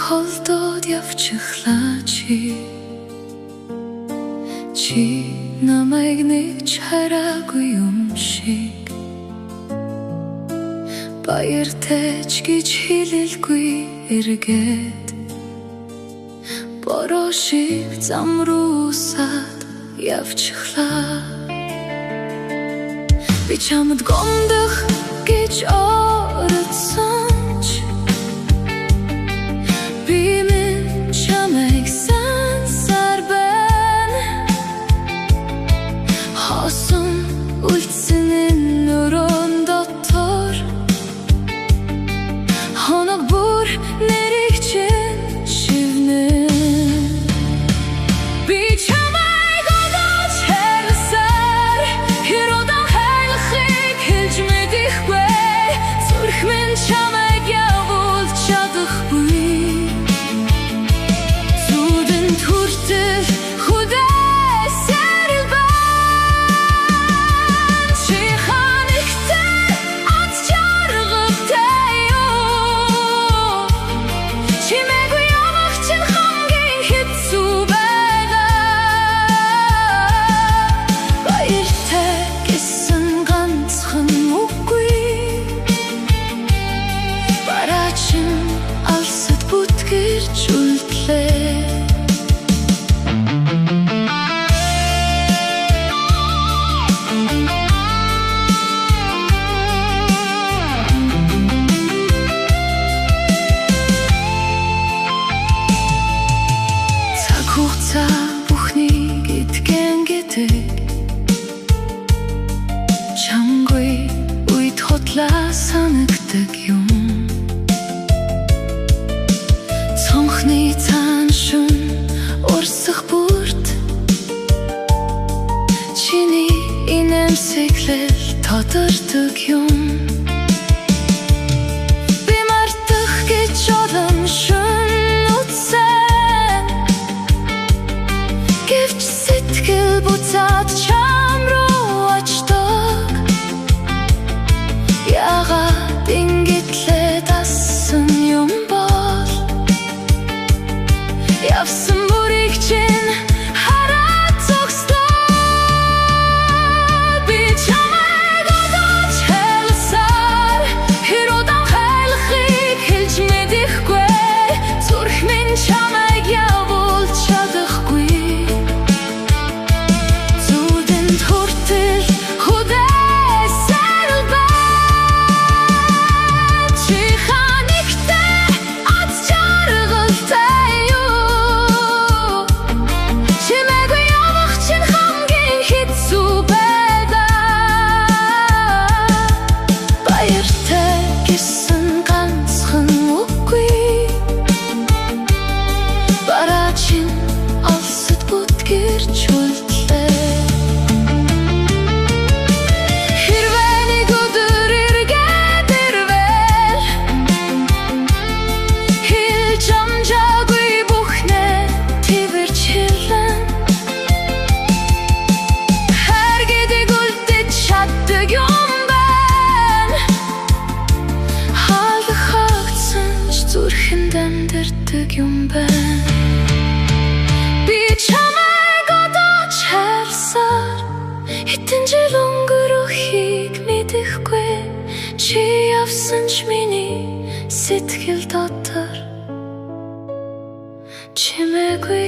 холдоод явчихлаа чи намайг нэг ч хараагүй юм шиг баяртай ч гэж хэлэлгүй эргээд бороо шиг зам руу усаад явчихлаа. Би чамд гомдох гэж оролцсон ч би минь чамайг сансаар байна. Хосон үлдсэн энэ өрөөнд дотор хоног бүр нэрийг чинь шивнэ. Би чамайг одооч хайрласаар хэрүүдан хайлахыг хэлж мэдэхгүй. Зүрх минь чамайг явуулж чадахгүй. Зүудэн хүртэл хүдээсээр байна. Чи ханигтай от жаргалтай юу? Чимээгүй явах чинь хамгийн хэцүү байгаа. Баяртай гэсэн ганцхан үгүй бараа чинь алсад бүтгэрч үлдлээ. Цаг хугацаа бүхнийг идгэн гэдэг чамгүй үед хотлаа санагдаг юм. Цонхны цаан шүн урсах бүрт чиний инээмсэглэл тодордог юм. Би мартах гэж олон шүн үтсэн гэвч сэтгэл буцаад чам руу очдог. Яагаад ингэтлээ дассан юм бол явсан бүрийг чинь хараад зогслоо. Би чамайг одооч хайрласаар хэрүүдан хайлахыг хэлж мэдэхгүй. Зүрх минь чамайг явуулж чадахгүй. Зүудэн хүртэл хүдээсээр байна. Чи ханигтай от жаргалтай юу? Чимээгүй явах чинь хамгийн хэцүү байгаа. Баяртай гэсэн ганцхан үгүй бараа чинь алсад бүтгэрч үлдлээ. Хэрвээ нэг өдөр эргээд ирвэл хэлж амжаагүй бүхнээ тэрвэрч хэлэн. Хайр гэдэг үлдэж чаддаг юм байна. Хаалга хаагцсан ч зүрхэнд амьдардаг юм байна. Би чамайг одооч хайрласаар хэдэн жил өнгөрөхийг мэдэхгүй. Чи явсан ч миний сэтгэл дотор чимээгүй